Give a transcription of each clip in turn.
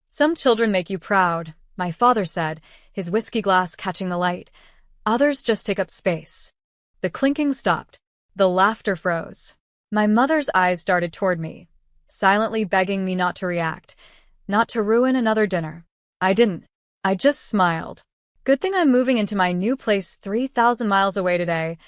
Some children make you proud, my father said, his whiskey glass catching the light. Others just take up space. The clinking stopped. The laughter froze. My mother's eyes darted toward me, silently begging me not to react, not to ruin another dinner. I didn't. I just smiled. Good thing I'm moving into my new place 3,000 miles away today,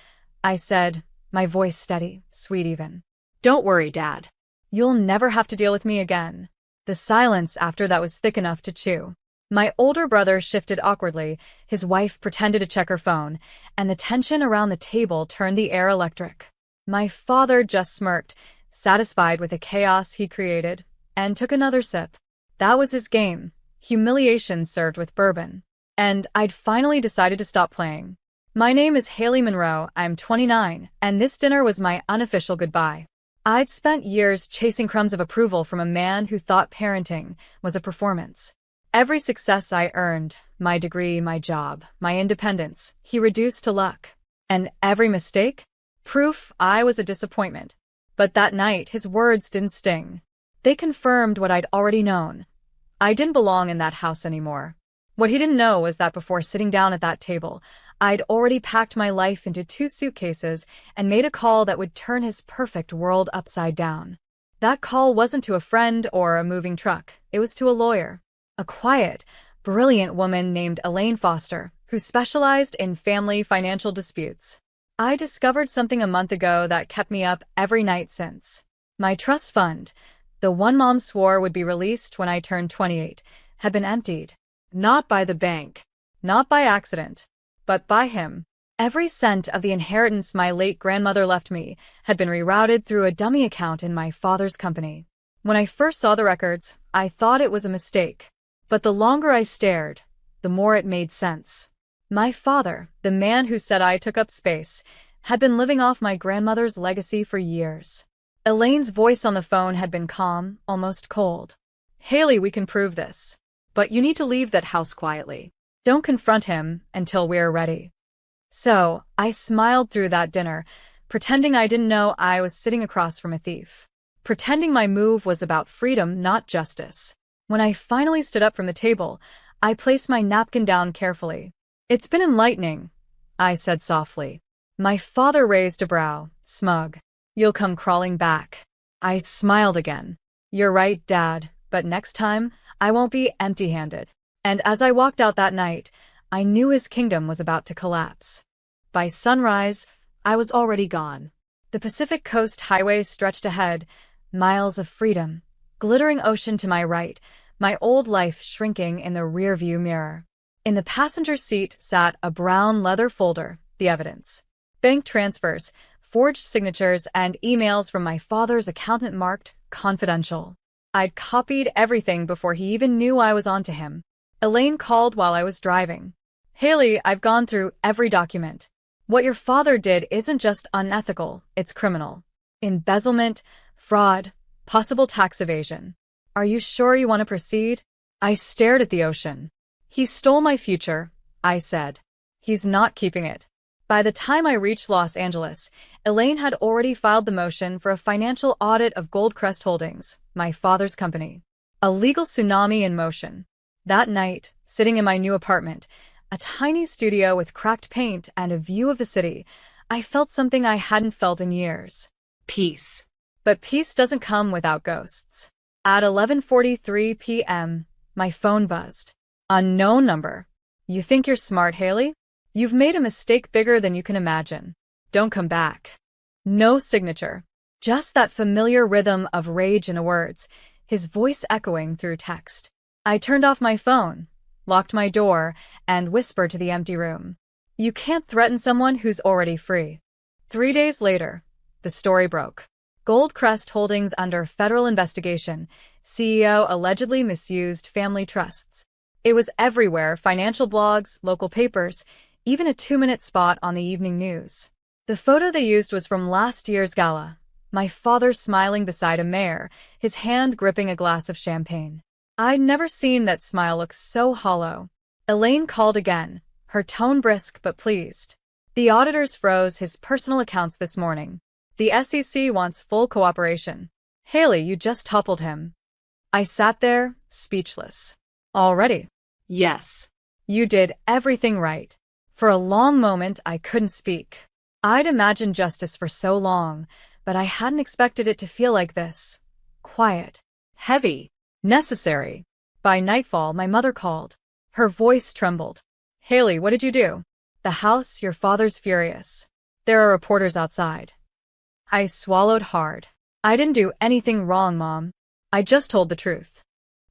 I said, my voice steady, sweet even. Don't worry, Dad. You'll never have to deal with me again. The silence after that was thick enough to chew. My older brother shifted awkwardly, his wife pretended to check her phone, and the tension around the table turned the air electric. My father just smirked, satisfied with the chaos he created, and took another sip. That was his game, humiliation served with bourbon. And I'd finally decided to stop playing. My name is Haley Monroe, I'm 29, and this dinner was my unofficial goodbye. I'd spent years chasing crumbs of approval from a man who thought parenting was a performance. Every success I earned, my degree, my job, my independence, he reduced to luck. And every mistake? Proof I was a disappointment. But that night, his words didn't sting. They confirmed what I'd already known. I didn't belong in that house anymore. What he didn't know was that before sitting down at that table, I'd already packed my life into 2 suitcases and made a call that would turn his perfect world upside down. That call wasn't to a friend or a moving truck. It was to a lawyer. A quiet, brilliant woman named Elaine Foster, who specialized in family financial disputes. I discovered something a month ago that kept me up every night since. My trust fund, the one Mom swore would be released when I turned 28, had been emptied. Not by the bank. Not by accident. But by him. Every cent of the inheritance my late grandmother left me had been rerouted through a dummy account in my father's company. When I first saw the records, I thought it was a mistake. But the longer I stared, the more it made sense. My father, the man who said I took up space, had been living off my grandmother's legacy for years. Elaine's voice on the phone had been calm, almost cold. Haley, we can prove this. But you need to leave that house quietly. Don't confront him until we're ready. So, I smiled through that dinner, pretending I didn't know I was sitting across from a thief. Pretending my move was about freedom, not justice. When I finally stood up from the table, I placed my napkin down carefully. It's been enlightening, I said softly. My father raised a brow, smug. You'll come crawling back. I smiled again. You're right, Dad, but next time, I won't be empty-handed. And as I walked out that night, I knew his kingdom was about to collapse. By sunrise, I was already gone. The Pacific Coast Highway stretched ahead, miles of freedom, glittering ocean to my right, my old life shrinking in the rearview mirror. In the passenger seat sat a brown leather folder, the evidence. Bank transfers, forged signatures, and emails from my father's accountant marked confidential. I'd copied everything before he even knew I was onto him. Elaine called while I was driving. Haley, I've gone through every document. What your father did isn't just unethical, it's criminal. Embezzlement, fraud, possible tax evasion. Are you sure you want to proceed? I stared at the ocean. He stole my future, I said. He's not keeping it. By the time I reached Los Angeles, Elaine had already filed the motion for a financial audit of Goldcrest Holdings, my father's company. A legal tsunami in motion. That night, sitting in my new apartment, a tiny studio with cracked paint and a view of the city, I felt something I hadn't felt in years. Peace. But peace doesn't come without ghosts. At 11:43 p.m., my phone buzzed. Unknown number. You think you're smart, Haley? You've made a mistake bigger than you can imagine. Don't come back. No signature. Just that familiar rhythm of rage in the words, his voice echoing through text. I turned off my phone, locked my door, and whispered to the empty room. You can't threaten someone who's already free. 3 days later, the story broke. Goldcrest Holdings under federal investigation. CEO allegedly misused family trusts. It was everywhere, financial blogs, local papers, even a 2-minute spot on the evening news. The photo they used was from last year's gala. My father smiling beside a mayor, his hand gripping a glass of champagne. I'd never seen that smile look so hollow. Elaine called again, her tone brisk but pleased. The auditors froze his personal accounts this morning. The SEC wants full cooperation. Haley, you just toppled him. I sat there, speechless. Already. Yes. You did everything right. For a long moment, I couldn't speak. I'd imagined justice for so long, but I hadn't expected it to feel like this. Quiet. Heavy. Necessary. By nightfall, my mother called. Her voice trembled. Haley, what did you do? The house, your father's furious. There are reporters outside. I swallowed hard. I didn't do anything wrong, Mom. I just told the truth.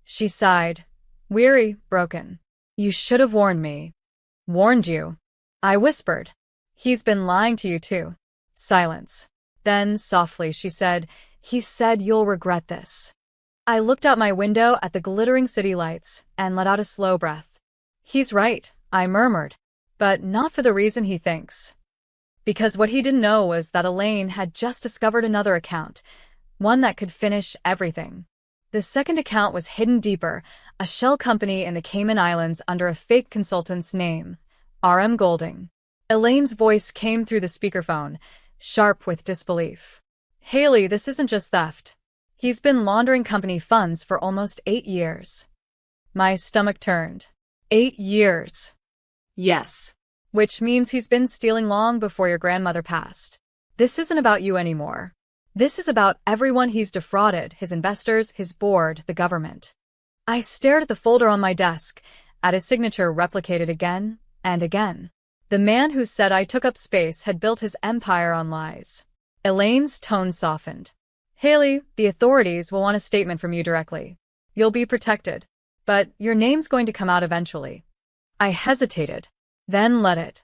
She sighed. Weary, broken. You should have warned me. Warned you. I whispered. He's been lying to you too. Silence. Then, softly, she said, he said you'll regret this. I looked out my window at the glittering city lights and let out a slow breath. He's right, I murmured. But not for the reason he thinks. Because what he didn't know was that Elaine had just discovered another account, one that could finish everything. The second account was hidden deeper, a shell company in the Cayman Islands under a fake consultant's name, R.M. Golding. Elaine's voice came through the speakerphone, sharp with disbelief. Haley, this isn't just theft. He's been laundering company funds for almost 8 years. My stomach turned. 8 years. Yes. Which means he's been stealing long before your grandmother passed. This isn't about you anymore. This is about everyone he's defrauded, his investors, his board, the government. I stared at the folder on my desk, at his signature replicated again and again. The man who said I took up space had built his empire on lies. Elaine's tone softened. Haley, the authorities will want a statement from you directly. You'll be protected. But your name's going to come out eventually. I hesitated. Then let it.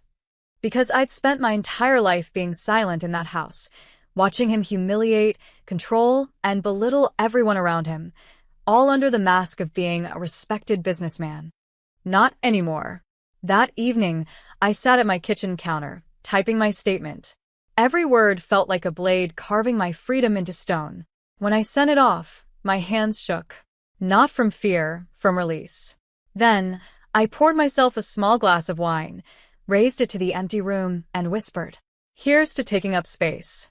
Because I'd spent my entire life being silent in that house, watching him humiliate, control, and belittle everyone around him, all under the mask of being a respected businessman. Not anymore. That evening, I sat at my kitchen counter, typing my statement. Every word felt like a blade carving my freedom into stone. When I sent it off, my hands shook. Not from fear, from release. Then, I poured myself a small glass of wine, raised it to the empty room, and whispered, "Here's to taking up space."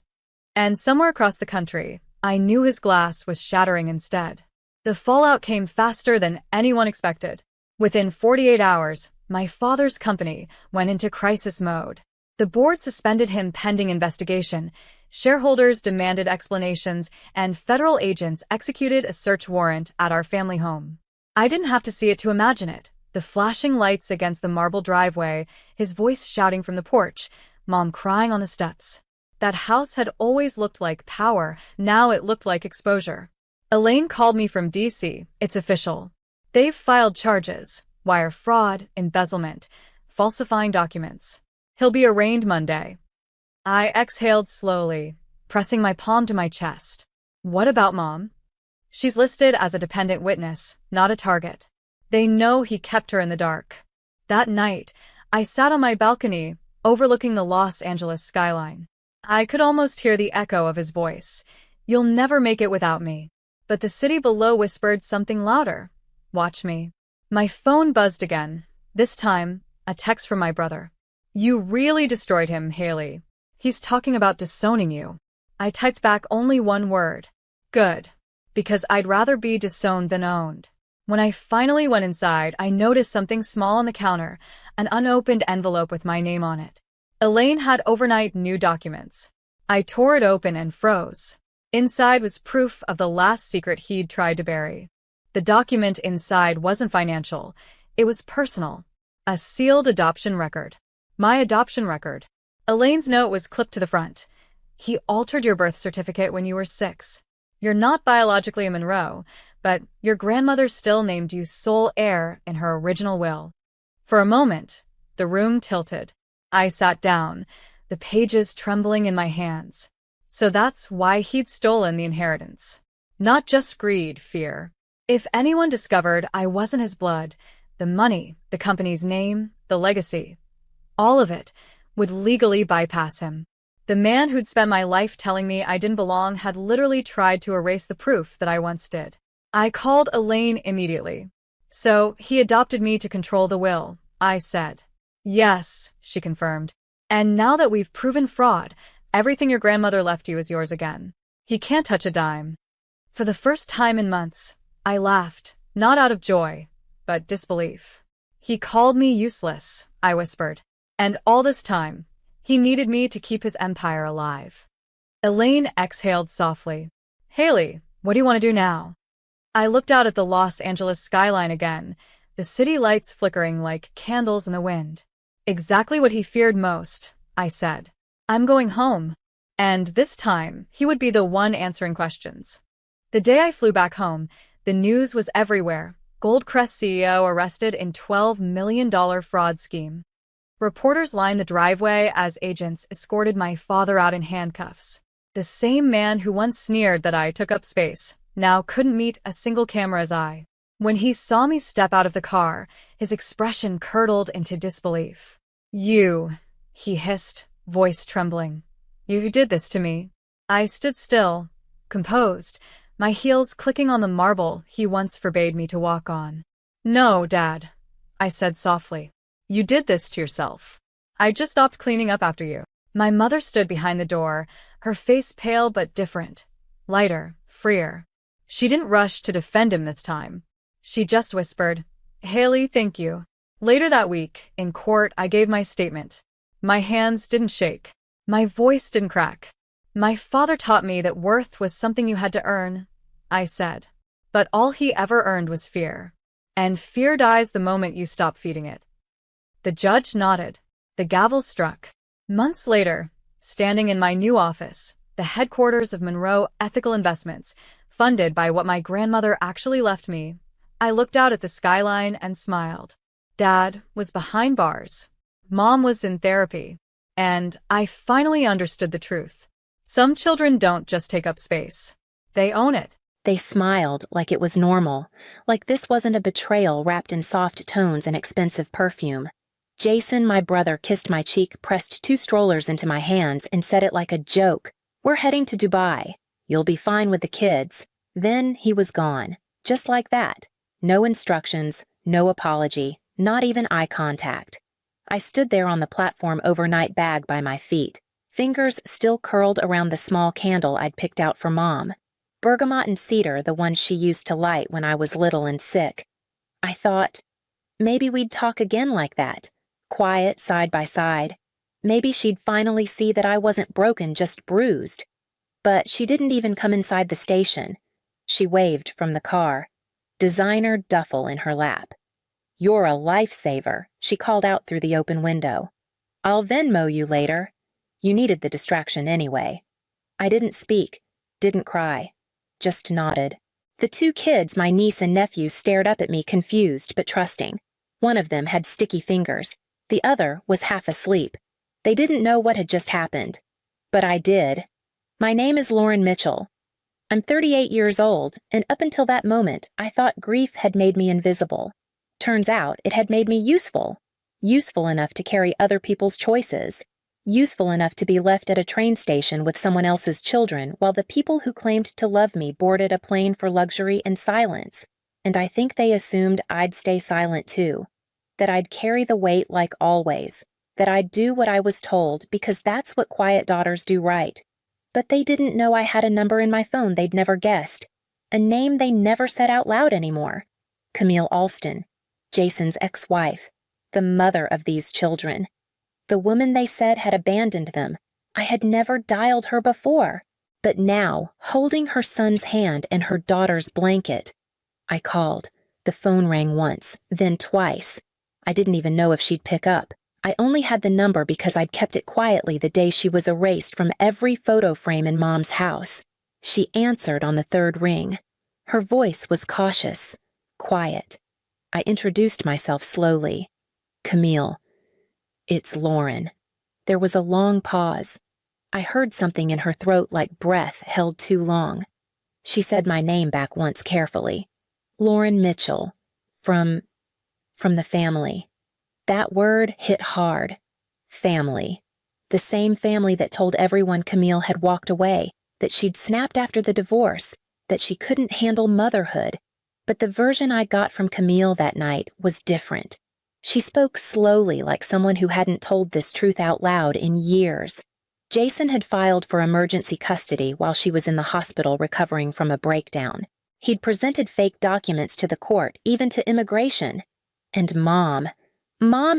And somewhere across the country, I knew his glass was shattering instead. The fallout came faster than anyone expected. Within 48 hours, my father's company went into crisis mode. The board suspended him pending investigation, shareholders demanded explanations, and federal agents executed a search warrant at our family home. I didn't have to see it to imagine it. The flashing lights against the marble driveway, his voice shouting from the porch, Mom crying on the steps. That house had always looked like power, now it looked like exposure. Elaine called me from D.C., it's official. They've filed charges, wire fraud, embezzlement, falsifying documents. He'll be arraigned Monday. I exhaled slowly, pressing my palm to my chest. What about Mom? She's listed as a dependent witness, not a target. They know he kept her in the dark. That night, I sat on my balcony, overlooking the Los Angeles skyline. I could almost hear the echo of his voice. You'll never make it without me. But the city below whispered something louder. Watch me. My phone buzzed again. This time, a text from my brother. You really destroyed him, Haley. He's talking about disowning you. I typed back only one word. Good. Because I'd rather be disowned than owned. When I finally went inside, I noticed something small on the counter, an unopened envelope with my name on it. Elaine had overnight new documents. I tore it open and froze. Inside was proof of the last secret he'd tried to bury. The document inside wasn't financial. It was personal. A sealed adoption record. My adoption record. Elaine's note was clipped to the front. He altered your birth certificate when you were 6. You're not biologically a Monroe, but your grandmother still named you sole heir in her original will. For a moment, the room tilted. I sat down, the pages trembling in my hands. So that's why he'd stolen the inheritance. Not just greed, fear. If anyone discovered I wasn't his blood, the money, the company's name, the legacy, all of it would legally bypass him. The man who'd spent my life telling me I didn't belong had literally tried to erase the proof that I once did. I called Elaine immediately. So he adopted me to control the will, I said. Yes, she confirmed. And now that we've proven fraud, everything your grandmother left you is yours again. He can't touch a dime. For the first time in months, I laughed, not out of joy, but disbelief. He called me useless, I whispered. And all this time, he needed me to keep his empire alive. Elaine exhaled softly. Haley, what do you want to do now? I looked out at the Los Angeles skyline again, the city lights flickering like candles in the wind. Exactly what he feared most, I said. I'm going home. And this time, he would be the one answering questions. The day I flew back home, the news was everywhere. Goldcrest CEO arrested in $12 million fraud scheme. Reporters lined the driveway as agents escorted my father out in handcuffs. The same man who once sneered that I took up space now couldn't meet a single camera's eye. When he saw me step out of the car, his expression curdled into disbelief. You, he hissed, voice trembling. You did this to me. I stood still, composed, my heels clicking on the marble he once forbade me to walk on. No, Dad, I said softly. You did this to yourself. I just stopped cleaning up after you. My mother stood behind the door, her face pale but different, lighter, freer. She didn't rush to defend him this time. She just whispered, Haley, thank you. Later that week, in court, I gave my statement. My hands didn't shake. My voice didn't crack. My father taught me that worth was something you had to earn, I said. But all he ever earned was fear. And fear dies the moment you stop feeding it. The judge nodded. The gavel struck. Months later, standing in my new office, the headquarters of Monroe Ethical Investments, funded by what my grandmother actually left me, I looked out at the skyline and smiled. Dad was behind bars. Mom was in therapy. And I finally understood the truth. Some children don't just take up space. They own it. They smiled like it was normal, like this wasn't a betrayal wrapped in soft tones and expensive perfume. Jason, my brother, kissed my cheek, pressed 2 strollers into my hands, and said it like a joke. We're heading to Dubai. You'll be fine with the kids. Then he was gone. Just like that. No instructions, no apology, not even eye contact. I stood there on the platform overnight bag by my feet, fingers still curled around the small candle I'd picked out for Mom. Bergamot and cedar, the ones she used to light when I was little and sick. I thought, maybe we'd talk again like that. Quiet, side by side. Maybe she'd finally see that I wasn't broken, just bruised. But she didn't even come inside the station. She waved from the car. Designer duffel in her lap. You're a lifesaver, she called out through the open window. I'll Venmo you later. You needed the distraction anyway. I didn't speak, didn't cry, just nodded. The 2 kids, my niece and nephew, stared up at me confused but trusting. One of them had sticky fingers. The other was half asleep. They didn't know what had just happened. But I did. My name is Lauren Mitchell. I'm 38 years old, and up until that moment, I thought grief had made me invisible. Turns out it had made me useful. Useful enough to carry other people's choices. Useful enough to be left at a train station with someone else's children while the people who claimed to love me boarded a plane for luxury and silence. And I think they assumed I'd stay silent too. That I'd carry the weight like always. That I'd do what I was told because that's what quiet daughters do right. But they didn't know I had a number in my phone they'd never guessed. A name they never said out loud anymore. Camille Alston, Jason's ex-wife, the mother of these children. The woman they said had abandoned them. I had never dialed her before. But now, holding her son's hand and her daughter's blanket, I called. The phone rang once, then twice. I didn't even know if she'd pick up. I only had the number because I'd kept it quietly the day she was erased from every photo frame in Mom's house. She answered on the 3rd ring. Her voice was cautious, quiet. I introduced myself slowly. Camille. It's Lauren. There was a long pause. I heard something in her throat like breath held too long. She said my name back once carefully. Lauren Mitchell. From the family. That word hit hard. Family. The same family that told everyone Camille had walked away, that she'd snapped after the divorce, that she couldn't handle motherhood. But the version I got from Camille that night was different. She spoke slowly like someone who hadn't told this truth out loud in years. Jason had filed for emergency custody while she was in the hospital recovering from a breakdown. He'd presented fake documents to the court, even to immigration. And Mom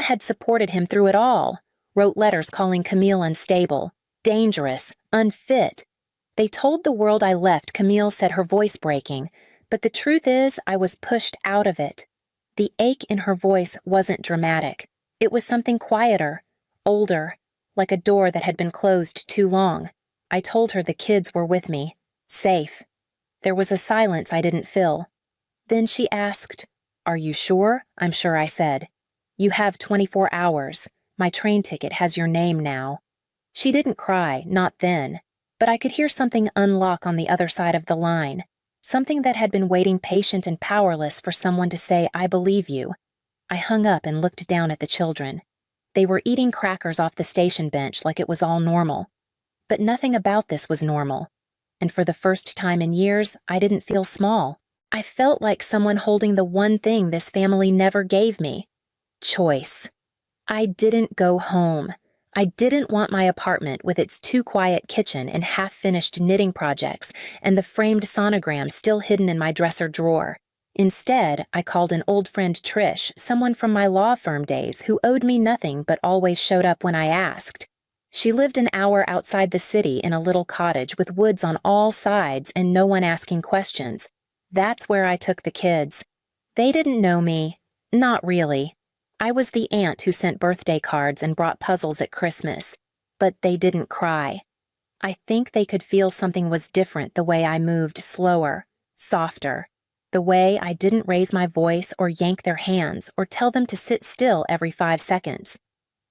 had supported him through it all, wrote letters calling Camille unstable, dangerous, unfit. They told the world I left, Camille said, her voice breaking, but the truth is I was pushed out of it. The ache in her voice wasn't dramatic. It was something quieter, older, like a door that had been closed too long. I told her the kids were with me, safe. There was a silence I didn't fill. Then she asked, "Are you sure?" "I'm sure," I said. "You have 24 hours. My train ticket has your name now." She didn't cry, not then, but I could hear something unlock on the other side of the line, something that had been waiting patient and powerless for someone to say, "I believe you." I hung up and looked down at the children. They were eating crackers off the station bench like it was all normal. But nothing about this was normal. And for the first time in years, I didn't feel small. I felt like someone holding the one thing this family never gave me: choice. I didn't go home. I didn't want my apartment with its too-quiet kitchen and half-finished knitting projects and the framed sonogram still hidden in my dresser drawer. Instead, I called an old friend Trish, someone from my law firm days who owed me nothing but always showed up when I asked. She lived an hour outside the city in a little cottage with woods on all sides and no one asking questions. That's where I took the kids. They didn't know me. Not really. I was the aunt who sent birthday cards and brought puzzles at Christmas. But they didn't cry. I think they could feel something was different the way I moved slower, softer. The way I didn't raise my voice or yank their hands or tell them to sit still every 5 seconds.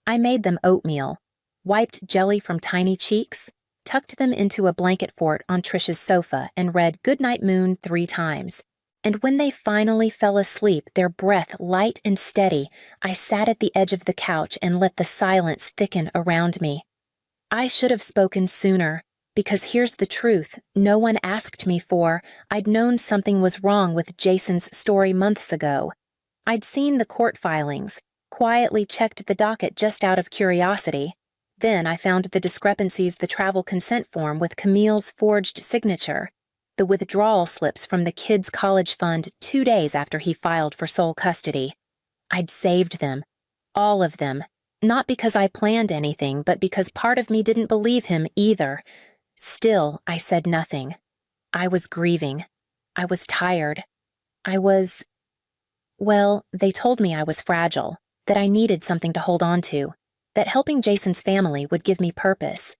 I made them oatmeal, wiped jelly from tiny cheeks, tucked them into a blanket fort on Trish's sofa, and read "Goodnight Moon" 3 times. And when they finally fell asleep, their breath light and steady, I sat at the edge of the couch and let the silence thicken around me. I should have spoken sooner, because here's the truth no one asked me for. I'd known something was wrong with Jason's story months ago. I'd seen the court filings, quietly checked the docket just out of curiosity. Then I found the discrepancies: the travel consent form with Camille's forged signature, the withdrawal slips from the kids' college fund 2 days after he filed for sole custody. I'd saved them, all of them, not because I planned anything, but because part of me didn't believe him either. Still, I said nothing. I was grieving. I was tired. Well, they told me I was fragile, that I needed something to hold on to, that helping Jason's family would give me purpose.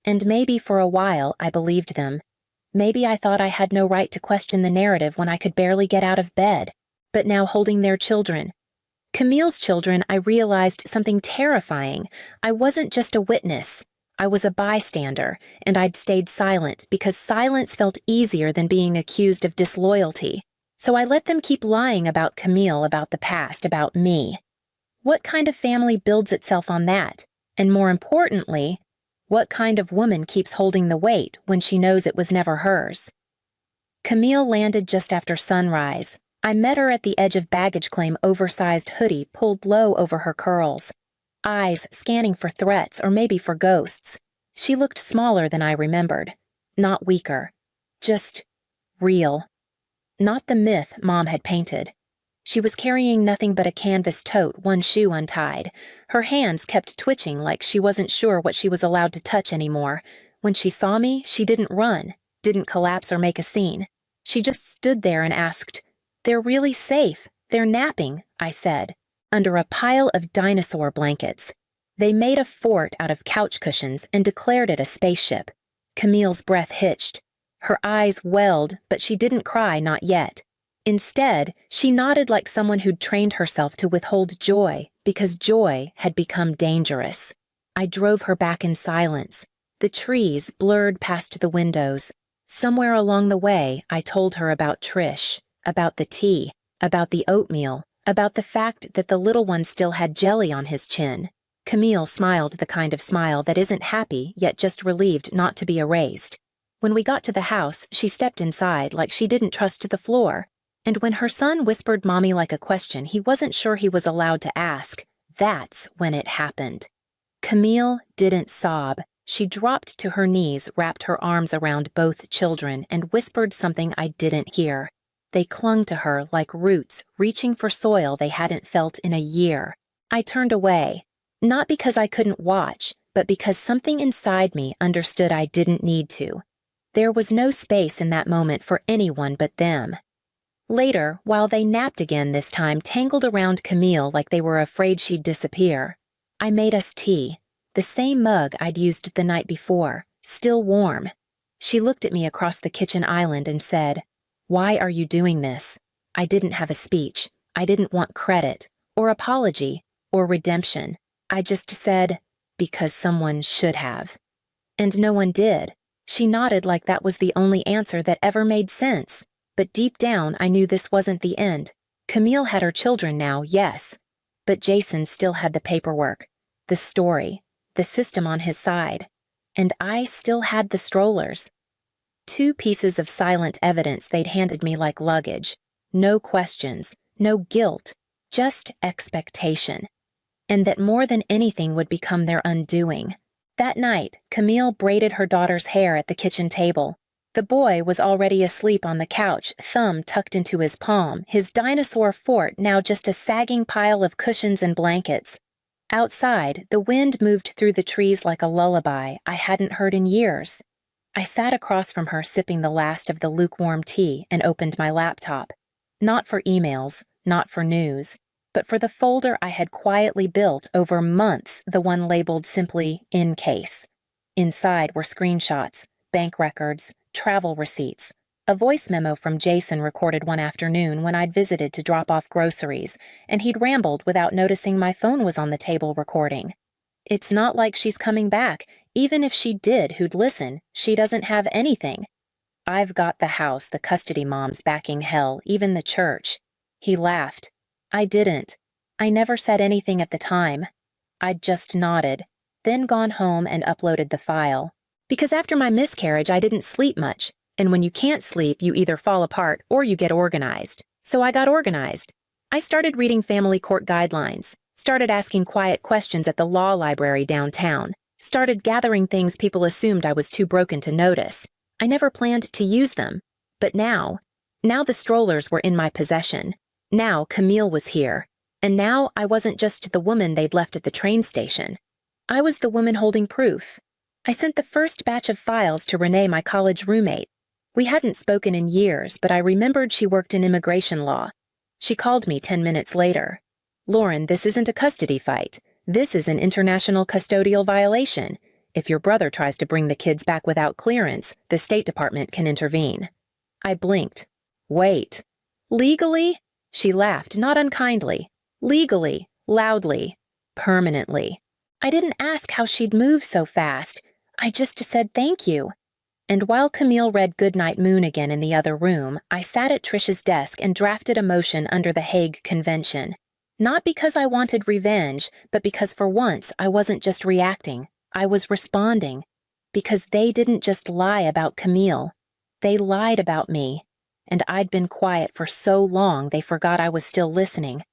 And maybe for a while I believed them. Maybe I thought I had no right to question the narrative when I could barely get out of bed. But now, holding their children, Camille's children, I realized something terrifying. I wasn't just a witness. I was a bystander, and I'd stayed silent because silence felt easier than being accused of disloyalty. So I let them keep lying about Camille, about the past, about me. What kind of family builds itself on that? And more importantly, what kind of woman keeps holding the weight when she knows it was never hers? Camille landed just after sunrise. I met her at the edge of baggage claim, oversized hoodie pulled low over her curls. Eyes scanning for threats or maybe for ghosts. She looked smaller than I remembered. Not weaker. Just real. Not the myth Mom had painted. She was carrying nothing but a canvas tote, one shoe untied. Her hands kept twitching like she wasn't sure what she was allowed to touch anymore. When she saw me, she didn't run, didn't collapse or make a scene. She just stood there and asked, "They're really safe. They're napping," I said, under a pile of dinosaur blankets. They made a fort out of couch cushions and declared it a spaceship. Camille's breath hitched. Her eyes welled, but she didn't cry, not yet. Instead, she nodded like someone who'd trained herself to withhold joy because joy had become dangerous. I drove her back in silence. The trees blurred past the windows. Somewhere along the way, I told her about Trish, about the tea, about the oatmeal, about the fact that the little one still had jelly on his chin. Camille smiled the kind of smile that isn't happy, yet just relieved not to be erased. When we got to the house, she stepped inside like she didn't trust the floor. And when her son whispered Mommy like a question he wasn't sure he was allowed to ask, that's when it happened. Camille didn't sob. She dropped to her knees, wrapped her arms around both children, and whispered something I didn't hear. They clung to her like roots reaching for soil they hadn't felt in a year. I turned away, not because I couldn't watch, but because something inside me understood I didn't need to. There was no space in that moment for anyone but them. Later, while they napped again this time tangled around Camille like they were afraid she'd disappear, I made us tea, the same mug I'd used the night before, still warm. She looked at me across the kitchen island and said, "Why are you doing this?" I didn't have a speech. I didn't want credit, or apology, or redemption. I just said, because someone should have. And no one did. She nodded like that was the only answer that ever made sense. But deep down, I knew this wasn't the end. Camille had her children now, yes. But Jason still had the paperwork, the story, the system on his side. And I still had the strollers. 2 pieces of silent evidence they'd handed me like luggage. No questions, no guilt, just expectation. And that more than anything would become their undoing. That night, Camille braided her daughter's hair at the kitchen table. The boy was already asleep on the couch, thumb tucked into his palm, his dinosaur fort now just a sagging pile of cushions and blankets. Outside, the wind moved through the trees like a lullaby I hadn't heard in years. I sat across from her sipping the last of the lukewarm tea and opened my laptop. Not for emails, not for news, but for the folder I had quietly built over months, the one labeled simply "in case." Inside were screenshots, bank records, travel receipts. A voice memo from Jason recorded one afternoon when I'd visited to drop off groceries, and he'd rambled without noticing my phone was on the table recording. "It's not like she's coming back. Even if she did who'd listen, she doesn't have anything. I've got the house, the custody moms backing hell, even the church." He laughed. I didn't. I never said anything at the time. I'd just nodded, then gone home and uploaded the file. Because after my miscarriage, I didn't sleep much. And when you can't sleep, you either fall apart or you get organized. So I got organized. I started reading family court guidelines, started asking quiet questions at the law library downtown, started gathering things people assumed I was too broken to notice. I never planned to use them. But now the strollers were in my possession. Now Camille was here. And now I wasn't just the woman they'd left at the train station. I was the woman holding proof. I sent the first batch of files to Renee, my college roommate. We hadn't spoken in years, but I remembered she worked in immigration law. She called me 10 minutes later. "Lauren, this isn't a custody fight. This is an international custodial violation. If your brother tries to bring the kids back without clearance, the State Department can intervene." I blinked. "Wait. Legally?" She laughed, not unkindly. "Legally, loudly, permanently." I didn't ask how she'd move so fast. I just said thank you. And while Camille read Goodnight Moon again in the other room, I sat at Trish's desk and drafted a motion under the Hague Convention. Not because I wanted revenge, but because for once I wasn't just reacting. I was responding. Because they didn't just lie about Camille. They lied about me. And I'd been quiet for so long they forgot I was still listening.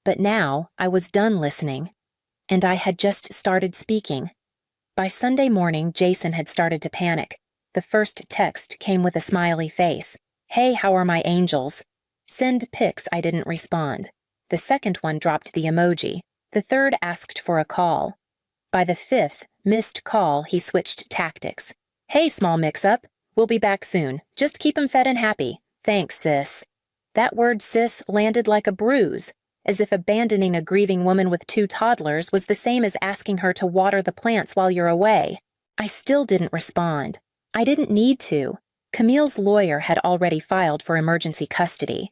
But now I was done listening. And I had just started speaking. By Sunday morning, Jason had started to panic. The first text came with a smiley face. "Hey, how are my angels?" Send pics, I didn't respond. The second one dropped the emoji. The third asked for a call. By the 5th missed call, he switched tactics. "Hey, small mix-up. We'll be back soon. Just keep 'em fed and happy. Thanks, sis." That word sis landed like a bruise, as if abandoning a grieving woman with 2 toddlers was the same as asking her to water the plants while you're away. I still didn't respond. I didn't need to. Camille's lawyer had already filed for emergency custody.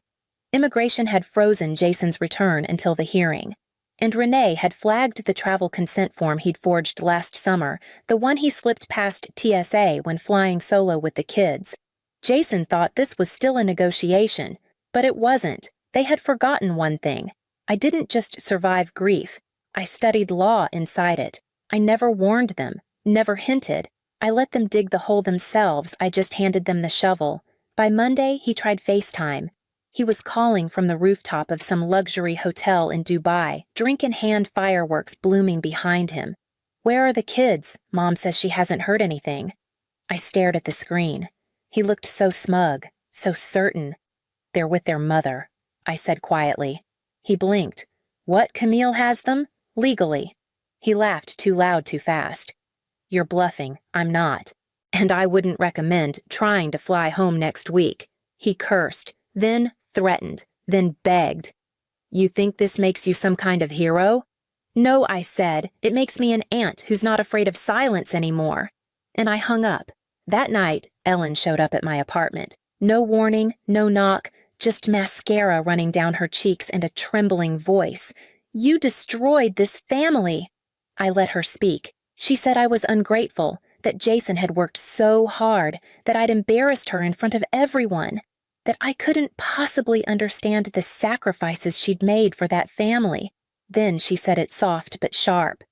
Immigration had frozen Jason's return until the hearing. And Renee had flagged the travel consent form he'd forged last summer, the one he slipped past TSA when flying solo with the kids. Jason thought this was still a negotiation, but it wasn't. They had forgotten one thing. I didn't just survive grief. I studied law inside it. I never warned them, never hinted. I let them dig the hole themselves. I just handed them the shovel. By Monday, he tried FaceTime. He was calling from the rooftop of some luxury hotel in Dubai, drink in hand, fireworks blooming behind him. "Where are the kids? Mom says she hasn't heard anything." I stared at the screen. He looked so smug, so certain. They're with their mother, I said quietly. He blinked. What, Camille has them? Legally. He laughed too loud too fast. You're bluffing, I'm not. And I wouldn't recommend trying to fly home next week. He cursed, then threatened, then begged. You think this makes you some kind of hero? No, I said, it makes me an aunt who's not afraid of silence anymore. And I hung up. That night, Ellen showed up at my apartment. No warning, no knock, just mascara running down her cheeks and a trembling voice. You destroyed this family. I let her speak. She said I was ungrateful, that Jason had worked so hard, that I'd embarrassed her in front of everyone, that I couldn't possibly understand the sacrifices she'd made for that family. Then she said it soft but sharp.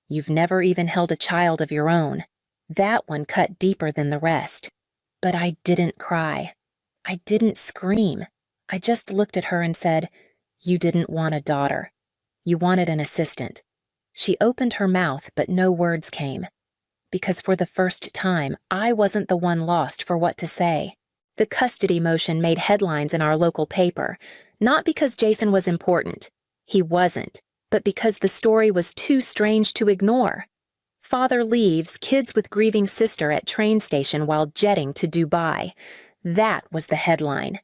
You've never even held a child of your own. That one cut deeper than the rest. But I didn't cry. I didn't scream. I just looked at her and said, You didn't want a daughter. You wanted an assistant. She opened her mouth, but no words came. Because for the first time, I wasn't the one lost for what to say. The custody motion made headlines in our local paper, not because Jason was important. He wasn't, but because the story was too strange to ignore. Father leaves kids with grieving sister at train station while jetting to Dubai. That was the headline.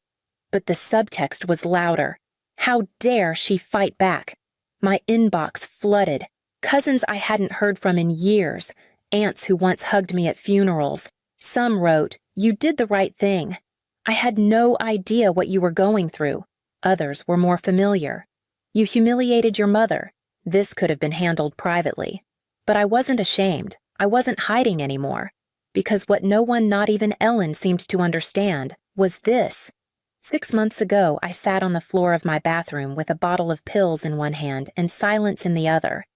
But the subtext was louder. How dare she fight back? My inbox flooded. Cousins I hadn't heard from in years. Aunts who once hugged me at funerals. Some wrote, You did the right thing. I had no idea what you were going through. Others were more familiar. You humiliated your mother. This could have been handled privately. But I wasn't ashamed. I wasn't hiding anymore. Because what no one, not even Ellen, seemed to understand was this. 6 months ago, I sat on the floor of my bathroom with a bottle of pills in one hand and silence in the other.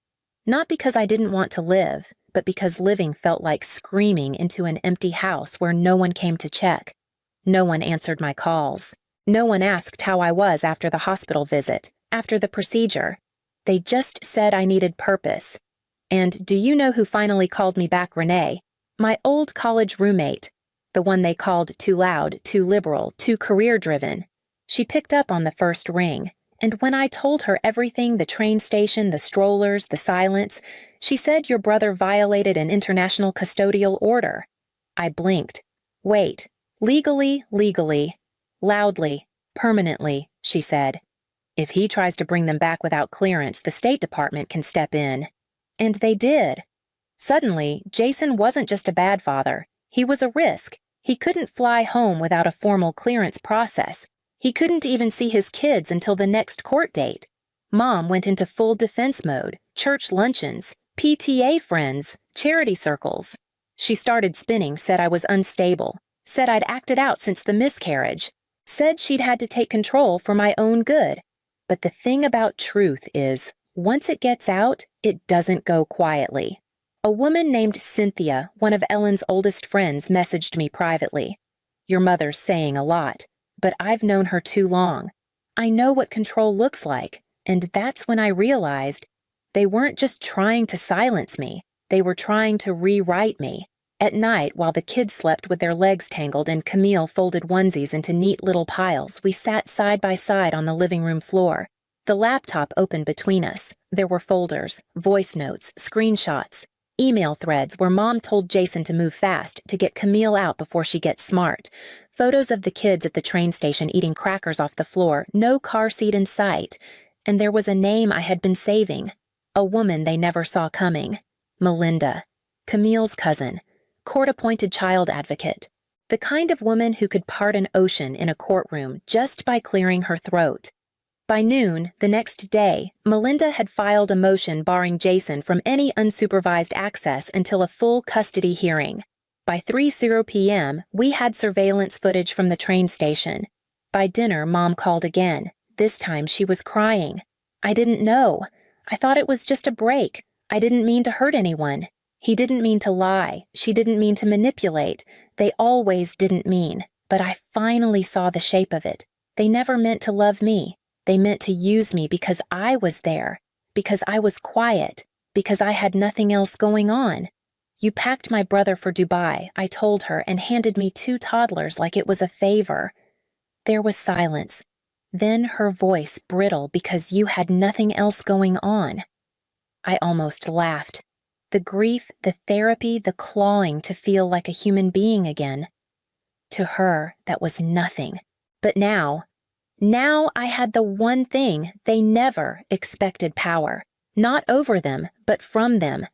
Not because I didn't want to live, but because living felt like screaming into an empty house where no one came to check. No one answered my calls. No one asked how I was after the hospital visit, after the procedure. They just said I needed purpose. And do you know who finally called me back, Renee? My old college roommate. The one they called too loud, too liberal, too career-driven. She picked up on the first ring. And when I told her everything, the train station, the strollers, the silence, she said your brother violated an international custodial order. I blinked. Wait. Legally. Loudly. Permanently, she said. If he tries to bring them back without clearance, the State Department can step in. And they did. Suddenly, Jason wasn't just a bad father. He was a risk. He couldn't fly home without a formal clearance process. He couldn't even see his kids until the next court date. Mom went into full defense mode, church luncheons, PTA friends, charity circles. She started spinning, said I was unstable, said I'd acted out since the miscarriage, said she'd had to take control for my own good. But the thing about truth is, once it gets out, it doesn't go quietly. A woman named Cynthia, one of Ellen's oldest friends, messaged me privately. Your mother's saying a lot, but I've known her too long. I know what control looks like, and that's when I realized they weren't just trying to silence me, they were trying to rewrite me. At night, while the kids slept with their legs tangled and Camille folded onesies into neat little piles, we sat side by side on the living room floor. The laptop open between us. There were folders, voice notes, screenshots, email threads where Mom told Jason to move fast to get Camille out before she gets smart, photos of the kids at the train station eating crackers off the floor, no car seat in sight, and there was a name I had been saving, a woman they never saw coming, Melinda, Camille's cousin, court-appointed child advocate, the kind of woman who could part an ocean in a courtroom just by clearing her throat. By noon, the next day, Melinda had filed a motion barring Jason from any unsupervised access until a full custody hearing. By 3:00 p.m., we had surveillance footage from the train station. By dinner, Mom called again. This time she was crying. I didn't know. I thought it was just a break. I didn't mean to hurt anyone. He didn't mean to lie. She didn't mean to manipulate. They always didn't mean. But I finally saw the shape of it. They never meant to love me. They meant to use me because I was there, because I was quiet, because I had nothing else going on. You packed my brother for Dubai, I told her, and handed me 2 toddlers like it was a favor. There was silence. Then her voice brittle because you had nothing else going on. I almost laughed. The grief, the therapy, the clawing to feel like a human being again. To her, that was nothing. But now I had the one thing they never expected: power. Not over them, but from them.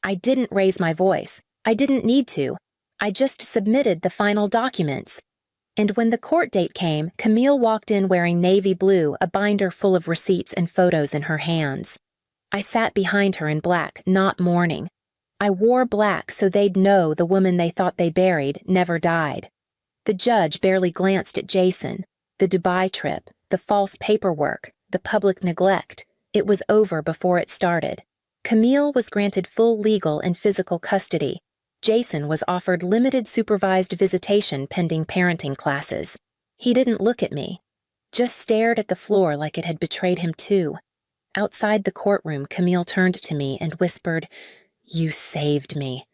I didn't raise my voice. I didn't need to. I just submitted the final documents. And when the court date came, Camille walked in wearing navy blue, a binder full of receipts and photos in her hands. I sat behind her in black, not mourning. I wore black so they'd know the woman they thought they buried never died. The judge barely glanced at Jason. The Dubai trip, the false paperwork, the public neglect. It was over before it started. Camille was granted full legal and physical custody. Jason was offered limited supervised visitation pending parenting classes. He didn't look at me, just stared at the floor like it had betrayed him too. Outside the courtroom, Camille turned to me and whispered, "You saved me."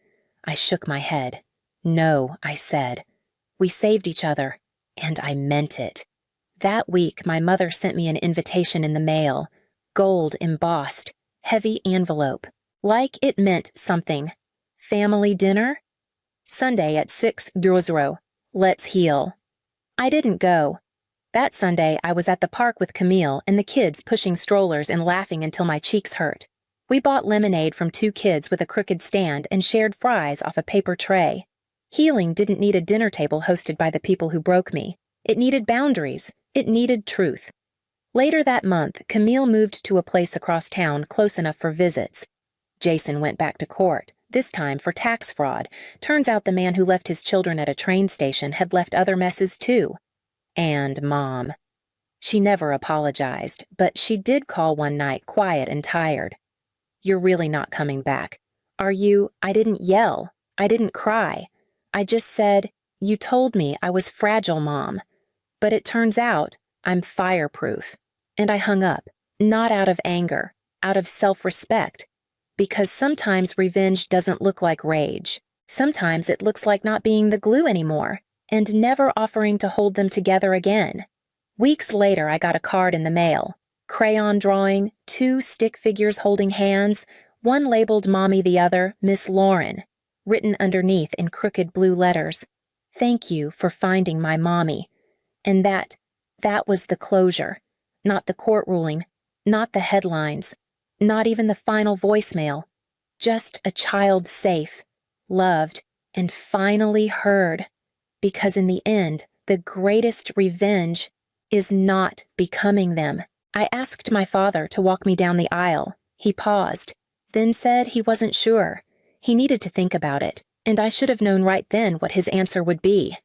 I shook my head. "No," I said. "We saved each other, and I meant it." That week, my mother sent me an invitation in the mail, gold embossed, heavy envelope, like it meant something. Family dinner? Sunday at 6:00. Let's heal. I didn't go. That Sunday, I was at the park with Camille and the kids pushing strollers and laughing until my cheeks hurt. We bought lemonade from 2 kids with a crooked stand and shared fries off a paper tray. Healing didn't need a dinner table hosted by the people who broke me. It needed boundaries. It needed truth. Later that month, Camille moved to a place across town close enough for visits. Jason went back to court, this time for tax fraud. Turns out the man who left his children at a train station had left other messes too. And Mom. She never apologized, but she did call one night, quiet and tired. "You're really not coming back, are you?" I didn't yell. I didn't cry. I just said, "You told me I was fragile, Mom. But it turns out I'm fireproof." And I hung up, not out of anger, out of self-respect. Because sometimes revenge doesn't look like rage. Sometimes it looks like not being the glue anymore, and never offering to hold them together again. Weeks later, I got a card in the mail. Crayon drawing, 2 stick figures holding hands, one labeled Mommy, the other Miss Lauren. Written underneath in crooked blue letters, "Thank you for finding my mommy." And that was the closure. Not the court ruling, not the headlines, not even the final voicemail. Just a child safe, loved, and finally heard. Because in the end, the greatest revenge is not becoming them. I asked my father to walk me down the aisle. He paused, then said he wasn't sure. He needed to think about it, and I should have known right then what his answer would be.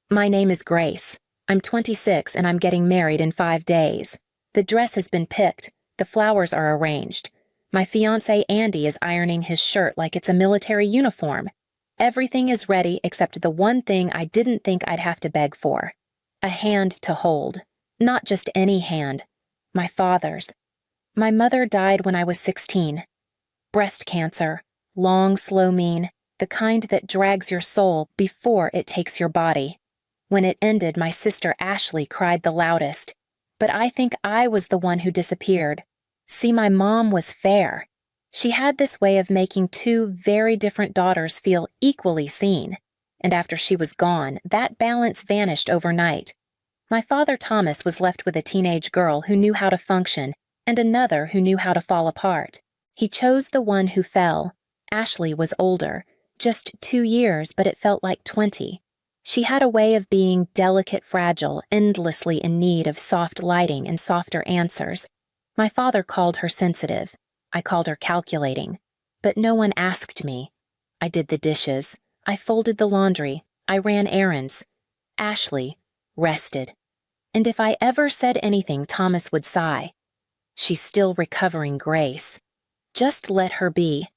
"My name is Grace. I'm 26 and I'm getting married in 5 days. The dress has been picked. The flowers are arranged. My fiancé Andy is ironing his shirt like it's a military uniform. Everything is ready except the one thing I didn't think I'd have to beg for. A hand to hold. Not just any hand. My father's. My mother died when I was 16. Breast cancer. Long, slow mean, the kind that drags your soul before it takes your body. When it ended, my sister Ashley cried the loudest. But I think I was the one who disappeared. See, my mom was fair. She had this way of making 2 very different daughters feel equally seen. And after she was gone, that balance vanished overnight. My father Thomas was left with a teenage girl who knew how to function and another who knew how to fall apart. He chose the one who fell. Ashley was older, just 2 years, but it felt like 20. She had a way of being delicate, fragile, endlessly in need of soft lighting and softer answers. My father called her sensitive. I called her calculating. But no one asked me. I did the dishes. I folded the laundry. I ran errands. Ashley rested. And if I ever said anything, Thomas would sigh. "She's still recovering, Grace. Just let her be.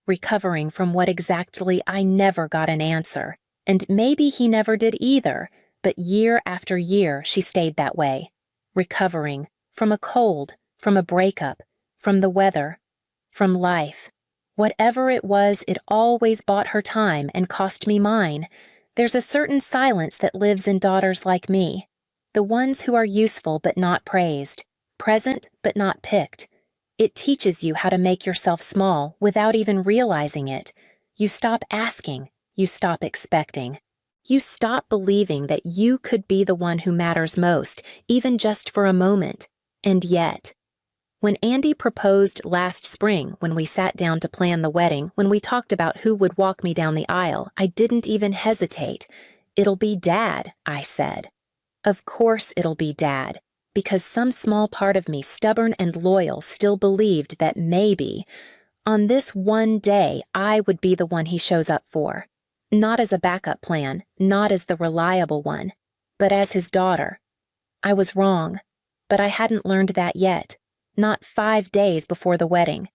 Recovering from what exactly I never got an answer. And maybe he never did either, but year after year she stayed that way. Recovering from a cold, from a breakup, from the weather, from life. Whatever it was, it always bought her time and cost me mine. There's a certain silence that lives in daughters like me. The ones who are useful but not praised, present but not picked. It teaches you how to make yourself small without even realizing it. You stop asking. You stop expecting. You stop believing that you could be the one who matters most, even just for a moment. And yet, when Andy proposed last spring, when we sat down to plan the wedding, when we talked about who would walk me down the aisle, I didn't even hesitate. "It'll be Dad," I said. Of course it'll be Dad, because some small part of me, stubborn and loyal, still believed that maybe, on this one day, I would be the one he shows up for. Not as a backup plan, not as the reliable one, but as his daughter. I was wrong, but I hadn't learned that yet. Not 5 days before the wedding.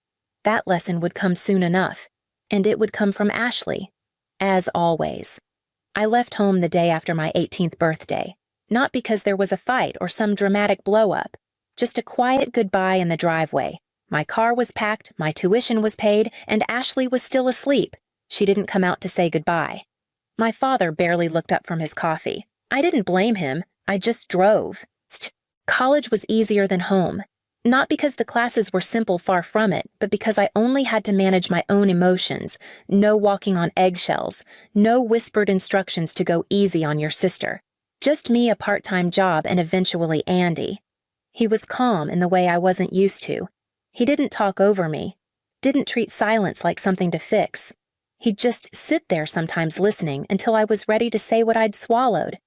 That lesson would come soon enough, and it would come from Ashley, as always. I left home the day after my 18th birthday, not because there was a fight or some dramatic blow-up, just a quiet goodbye in the driveway. My car was packed, my tuition was paid, and Ashley was still asleep. She didn't come out to say goodbye. My father barely looked up from his coffee. I didn't blame him, I just drove. College was easier than home. Not because the classes were simple, far from it, but because I only had to manage my own emotions. No walking on eggshells. No whispered instructions to go easy on your sister. Just me, a part-time job, and eventually Andy. He was calm in the way I wasn't used to. He didn't talk over me. Didn't treat silence like something to fix. He'd just sit there sometimes listening until I was ready to say what I'd swallowed.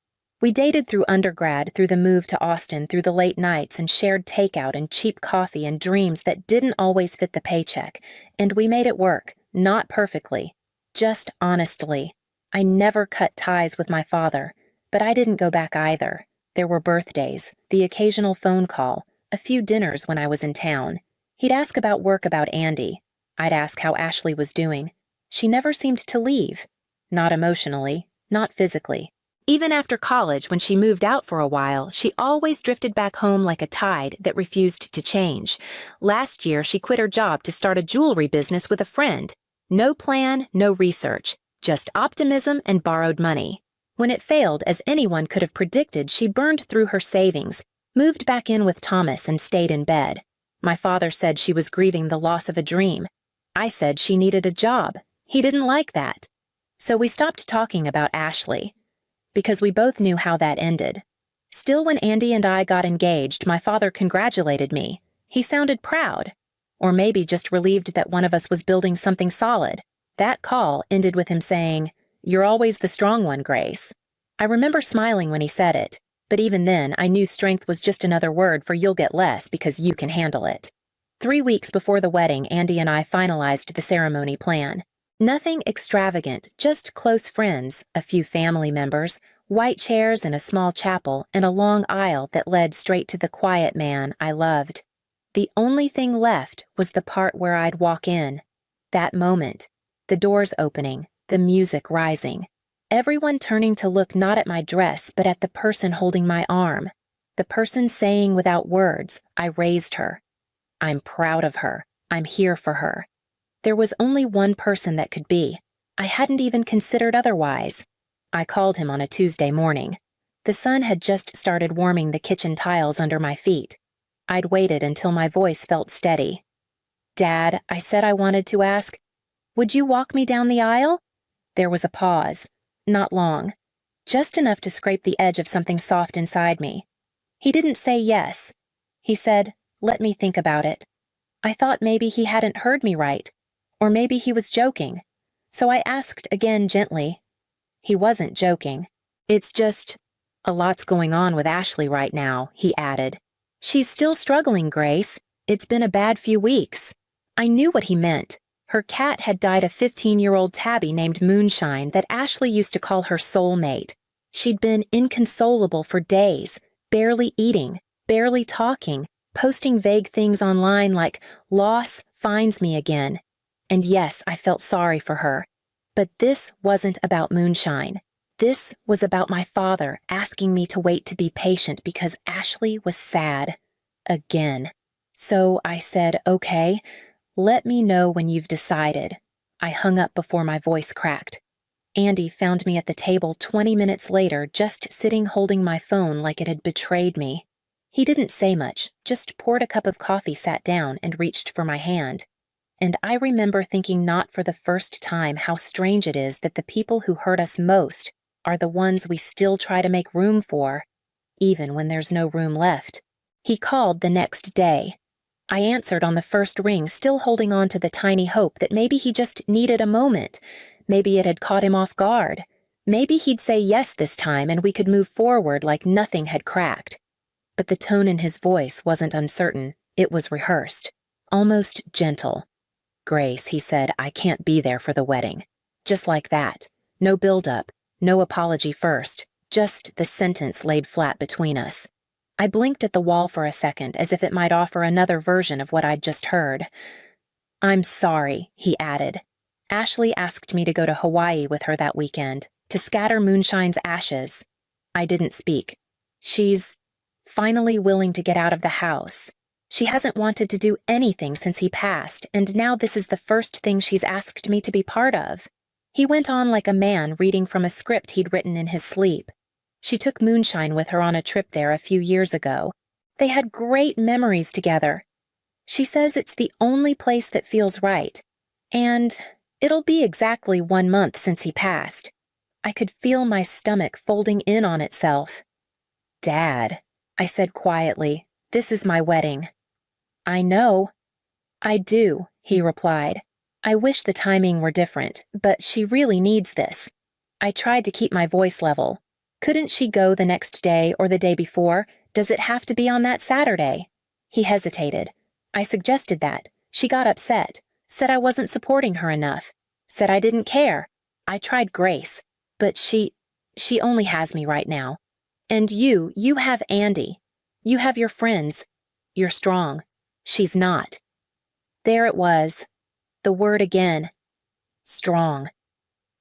We dated through undergrad, through the move to Austin, through the late nights and shared takeout and cheap coffee and dreams that didn't always fit the paycheck. And we made it work, not perfectly, just honestly. I never cut ties with my father, but I didn't go back either. There were birthdays, the occasional phone call, a few dinners when I was in town. He'd ask about work about Andy. I'd ask how Ashley was doing. She never seemed to leave. Not emotionally, not physically. Even after college, when she moved out for a while, she always drifted back home like a tide that refused to change. Last year, she quit her job to start a jewelry business with a friend. No plan, no research, just optimism and borrowed money. When it failed, as anyone could have predicted, she burned through her savings, moved back in with Thomas and stayed in bed. My father said she was grieving the loss of a dream. I said she needed a job. He didn't like that. So we stopped talking about Ashley, because we both knew how that ended. Still, when Andy and I got engaged, my father congratulated me. He sounded proud, or maybe just relieved that one of us was building something solid. That call ended with him saying, "You're always the strong one, Grace." I remember smiling when he said it, but even then I knew strength was just another word for "you'll get less because you can handle it." 3 weeks before the wedding, Andy and I finalized the ceremony plan. Nothing extravagant, just close friends, a few family members, white chairs in a small chapel, and a long aisle that led straight to the quiet man I loved. The only thing left was the part where I'd walk in. That moment, the doors opening, the music rising, everyone turning to look not at my dress but at the person holding my arm, the person saying without words, "I raised her. I'm proud of her. I'm here for her." There was only one person that could be. I hadn't even considered otherwise. I called him on a Tuesday morning. The sun had just started warming the kitchen tiles under my feet. I'd waited until my voice felt steady. "Dad," I said I wanted to ask, "would you walk me down the aisle?" There was a pause. Not long. Just enough to scrape the edge of something soft inside me. He didn't say yes. He said, "Let me think about it." I thought maybe he hadn't heard me right. Or maybe he was joking. So I asked again gently. He wasn't joking. "It's just, a lot's going on with Ashley right now," he added. "She's still struggling, Grace. It's been a bad few weeks." I knew what he meant. Her cat had died a 15-year-old tabby named Moonshine that Ashley used to call her soulmate. She'd been inconsolable for days, barely eating, barely talking, posting vague things online like, "Loss finds me again." And yes, I felt sorry for her. But this wasn't about Moonshine. This was about my father asking me to wait to be patient because Ashley was sad. Again. So I said, "Okay, let me know when you've decided." I hung up before my voice cracked. Andy found me at the table 20 minutes later, just sitting holding my phone like it had betrayed me. He didn't say much, just poured a cup of coffee, sat down, and reached for my hand. And I remember thinking not for the first time how strange it is that the people who hurt us most are the ones we still try to make room for, even when there's no room left. He called the next day. I answered on the first ring, still holding on to the tiny hope that maybe he just needed a moment. Maybe it had caught him off guard. Maybe he'd say yes this time and we could move forward like nothing had cracked. But the tone in his voice wasn't uncertain. It was rehearsed, almost gentle. "Grace," he said, "I can't be there for the wedding." Just like that. No build-up, no apology first, just the sentence laid flat between us. I blinked at the wall for a second, as if it might offer another version of what I'd just heard. "I'm sorry," he added. "Ashley asked me to go to Hawaii with her that weekend, to scatter Moonshine's ashes." I didn't speak. "She's finally willing to get out of the house. She hasn't wanted to do anything since he passed, and now this is the first thing she's asked me to be part of." He went on like a man reading from a script he'd written in his sleep. "She took Moonshine with her on a trip there a few years ago. They had great memories together. She says it's the only place that feels right. And it'll be exactly 1 month since he passed." I could feel my stomach folding in on itself. "Dad," I said quietly, "this is my wedding." "I know." "I do," he replied. "I wish the timing were different, but she really needs this." I tried to keep my voice level. "Couldn't she go the next day or the day before? Does it have to be on that Saturday?" He hesitated. I suggested that. She got upset, said I wasn't supporting her enough, said I didn't care. I tried Grace, but she only has me right now. And you have Andy. You have your friends. You're strong. She's not. There it was. The word again. Strong.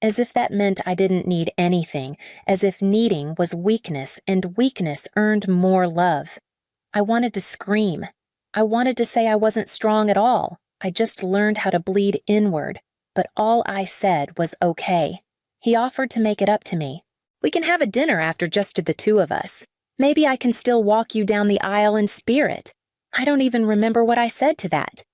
As if that meant I didn't need anything, as if needing was weakness and weakness earned more love. I wanted to scream. I wanted to say I wasn't strong at all. I just learned how to bleed inward, but all I said was okay. He offered to make it up to me. "We can have a dinner after just the two of us. Maybe I can still walk you down the aisle in spirit." I don't even remember what I said to that.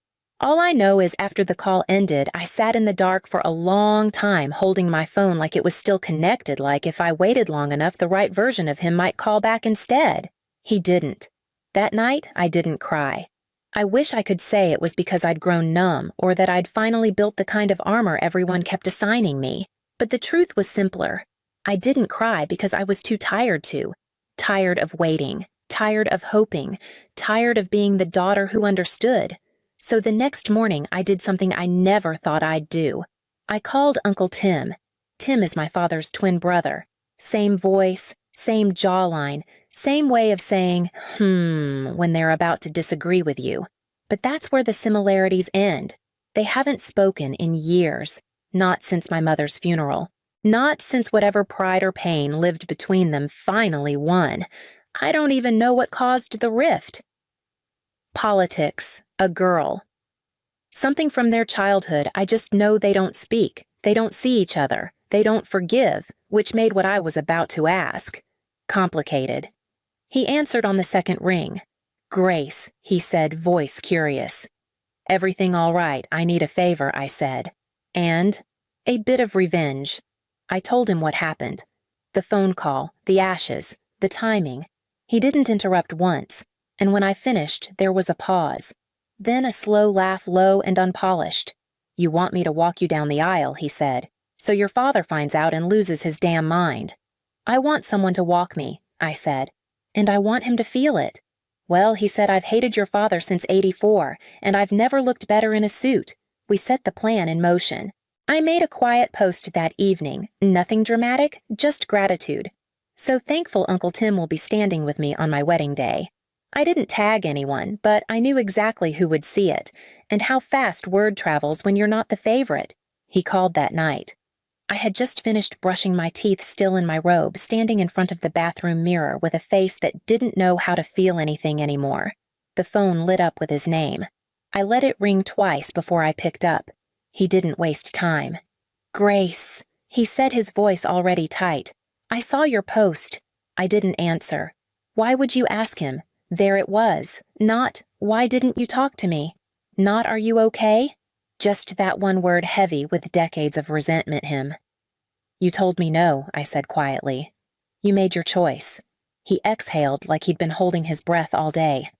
All I know is after the call ended, I sat in the dark for a long time holding my phone like it was still connected, like if I waited long enough, the right version of him might call back instead. He didn't. That night, I didn't cry. I wish I could say it was because I'd grown numb or that I'd finally built the kind of armor everyone kept assigning me. But the truth was simpler. I didn't cry because I was too tired to. Tired of waiting, tired of hoping, tired of being the daughter who understood. So the next morning, I did something I never thought I'd do. I called Uncle Tim. Tim is my father's twin brother. Same voice, same jawline, same way of saying, when they're about to disagree with you. But that's where the similarities end. They haven't spoken in years, not since my mother's funeral. Not since whatever pride or pain lived between them finally won. I don't even know what caused the rift. Politics, a girl. Something from their childhood, I just know they don't speak, they don't see each other, they don't forgive, which made what I was about to ask complicated. He answered on the second ring. "Grace," he said, voice curious. "Everything all right? I need a favor," I said. "And a bit of revenge." I told him what happened. The phone call, the ashes, the timing. He didn't interrupt once, and when I finished, there was a pause. Then a slow laugh, low and unpolished. "You want me to walk you down the aisle," he said, "so your father finds out and loses his damn mind." "I want someone to walk me," I said, "and I want him to feel it." "Well," he said, "I've hated your father since '84, and I've never looked better in a suit." We set the plan in motion. I made a quiet post that evening, nothing dramatic, just gratitude. "So thankful Uncle Tim will be standing with me on my wedding day." I didn't tag anyone, but I knew exactly who would see it, and how fast word travels when you're not the favorite. He called that night. I had just finished brushing my teeth still in my robe, standing in front of the bathroom mirror with a face that didn't know how to feel anything anymore. The phone lit up with his name. I let it ring twice before I picked up. He didn't waste time. "Grace," He said, his voice already tight. I saw your post. I didn't answer. Why would you ask him? There it was. Not, why didn't you talk to me? Not, are you okay? Just that one word heavy with decades of resentment him. You told me no, I said quietly. You made your choice. He exhaled like he'd been holding his breath all day.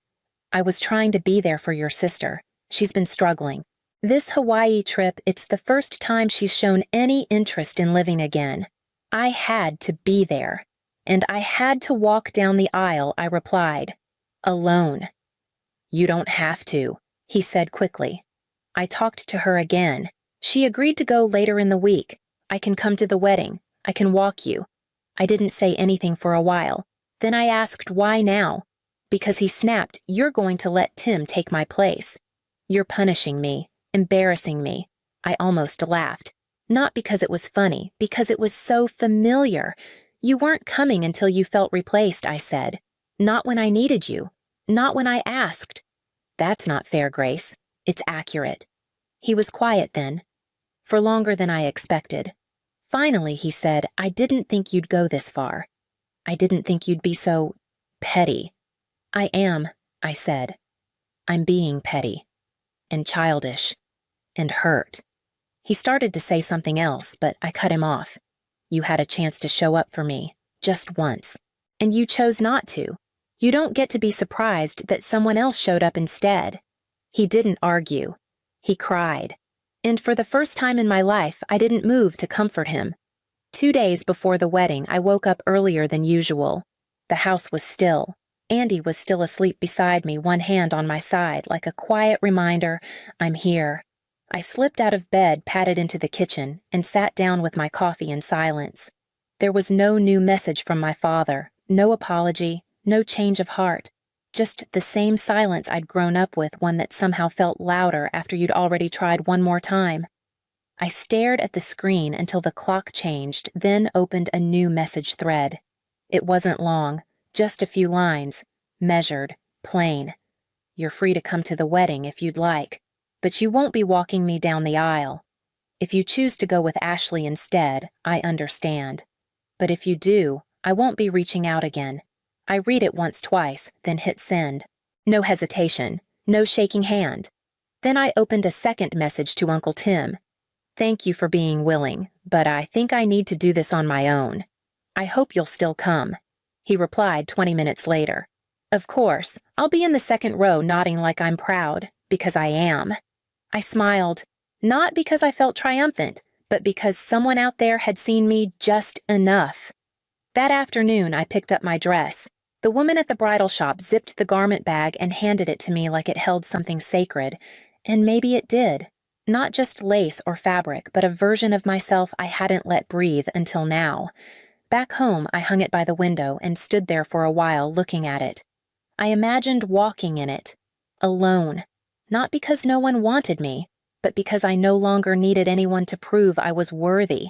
I was trying to be there for your sister. She's been struggling. This Hawaii trip, it's the first time she's shown any interest in living again. I had to be there. And I had to walk down the aisle, I replied. Alone. You don't have to, he said quickly. I talked to her again. She agreed to go later in the week. I can come to the wedding. I can walk you. I didn't say anything for a while. Then I asked why now. Because he snapped, you're going to let Tim take my place. You're punishing me, embarrassing me. I almost laughed. Not because it was funny, because it was so familiar. You weren't coming until you felt replaced, I said. Not when I needed you. Not when I asked. That's not fair, Grace. It's accurate. He was quiet then. For longer than I expected. Finally, he said, I didn't think you'd go this far. I didn't think you'd be so petty. I am, I said. I'm being petty. And childish. And hurt. He started to say something else, but I cut him off. You had a chance to show up for me, just once. And you chose not to. You don't get to be surprised that someone else showed up instead. He didn't argue. He cried. And for the first time in my life, I didn't move to comfort him. 2 days before the wedding, I woke up earlier than usual. The house was still. Andy was still asleep beside me, one hand on my side, like a quiet reminder, I'm here. I slipped out of bed, padded into the kitchen, and sat down with my coffee in silence. There was no new message from my father, no apology, no change of heart. Just the same silence I'd grown up with, one that somehow felt louder after you'd already tried one more time. I stared at the screen until the clock changed, then opened a new message thread. It wasn't long, just a few lines, measured, plain. You're free to come to the wedding if you'd like, but you won't be walking me down the aisle. If you choose to go with Ashley instead, I understand. But if you do, I won't be reaching out again. I read it once, twice, then hit send. No hesitation, no shaking hand. Then I opened a second message to Uncle Tim. Thank you for being willing, but I think I need to do this on my own. I hope you'll still come. He replied 20 minutes later. Of course, I'll be in the second row nodding like I'm proud, because I am. I smiled, not because I felt triumphant, but because someone out there had seen me just enough. That afternoon, I picked up my dress. The woman at the bridal shop zipped the garment bag and handed it to me like it held something sacred. And maybe it did. Not just lace or fabric, but a version of myself I hadn't let breathe until now. Back home, I hung it by the window and stood there for a while looking at it. I imagined walking in it, alone, not because no one wanted me, but because I no longer needed anyone to prove I was worthy.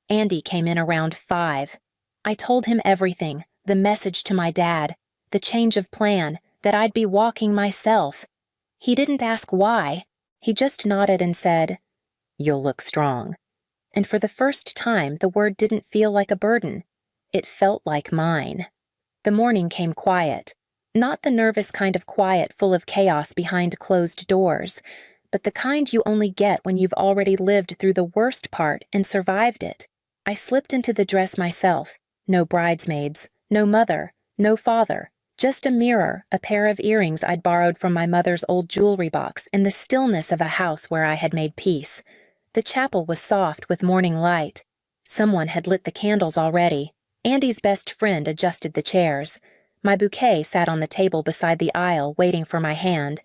Andy came in around 5. I told him everything, the message to my dad, the change of plan, that I'd be walking myself. He didn't ask why. He just nodded and said, You'll look strong. And for the first time, the word didn't feel like a burden. It felt like mine. The morning came quiet. Not the nervous kind of quiet full of chaos behind closed doors, but the kind you only get when you've already lived through the worst part and survived it. I slipped into the dress myself. No bridesmaids, no mother, no father, just a mirror, a pair of earrings I'd borrowed from my mother's old jewelry box, and the stillness of a house where I had made peace. The chapel was soft with morning light. Someone had lit the candles already. Andy's best friend adjusted the chairs. My bouquet sat on the table beside the aisle, waiting for my hand.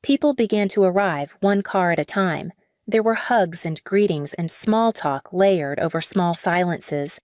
People began to arrive, one car at a time. There were hugs and greetings and small talk layered over small silences.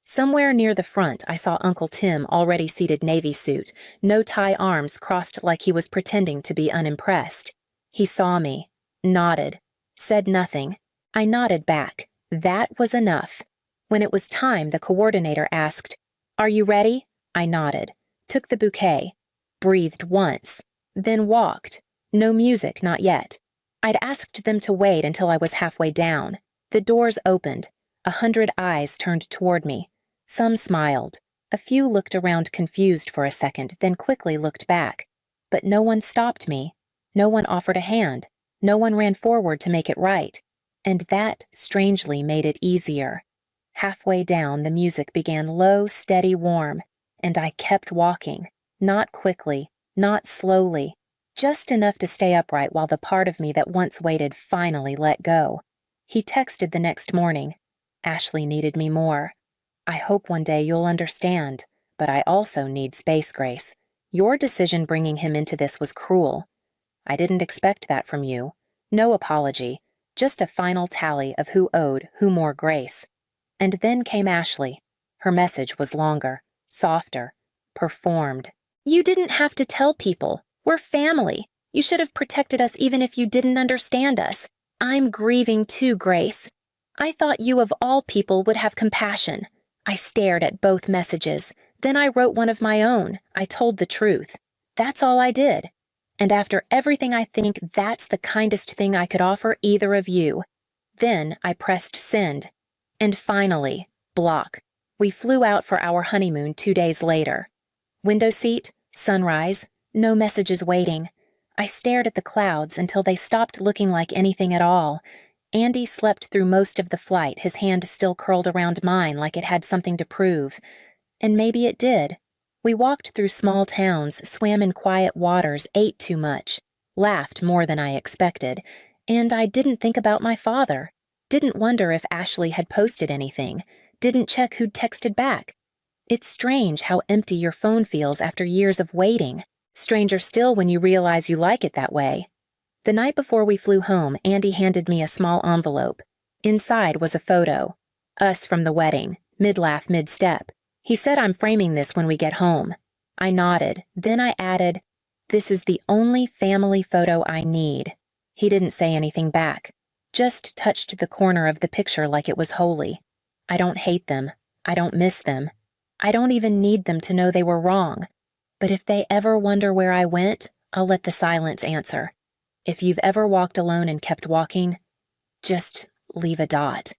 Somewhere near the front, I saw Uncle Tim, already seated navy suit, no tie arms crossed like he was pretending to be unimpressed. He saw me, nodded, said nothing. I nodded back. That was enough. When it was time, the coordinator asked, Are you ready? I nodded, took the bouquet, breathed once, then walked. No music, not yet. I'd asked them to wait until I was halfway down. The doors opened. 100 eyes turned toward me. Some smiled. A few looked around confused for a second, then quickly looked back. But no one stopped me. No one offered a hand. No one ran forward to make it right. And that, strangely, made it easier. Halfway down, the music began low, steady, warm, and I kept walking. Not quickly, not slowly, just enough to stay upright while the part of me that once waited finally let go. He texted the next morning. Ashley needed me more. I hope one day you'll understand, but I also need space, Grace. Your decision bringing him into this was cruel. I didn't expect that from you. No apology, just a final tally of who owed who more grace. And then came Ashley. Her message was longer, softer, performed. You didn't have to tell people. We're family. You should have protected us even if you didn't understand us. I'm grieving too, Grace. I thought you of all people would have compassion. I stared at both messages. Then I wrote one of my own. I told the truth. That's all I did. And after everything, I think that's the kindest thing I could offer either of you. Then I pressed send. And finally, block. We flew out for our honeymoon 2 days later. Window seat, sunrise, no messages waiting. I stared at the clouds until they stopped looking like anything at all. Andy slept through most of the flight, his hand still curled around mine like it had something to prove. And maybe it did. We walked through small towns, swam in quiet waters, ate too much, laughed more than I expected, and I didn't think about my father. Didn't wonder if Ashley had posted anything. Didn't check who'd texted back. It's strange how empty your phone feels after years of waiting. Stranger still when you realize you like it that way. The night before we flew home, Andy handed me a small envelope. Inside was a photo. Us from the wedding, mid-laugh, mid-step. He said I'm framing this when we get home. I nodded. Then I added, "This is the only family photo I need." He didn't say anything back. Just touched the corner of the picture like it was holy. I don't hate them. I don't miss them. I don't even need them to know they were wrong. But if they ever wonder where I went, I'll let the silence answer. If you've ever walked alone and kept walking, just leave a dot.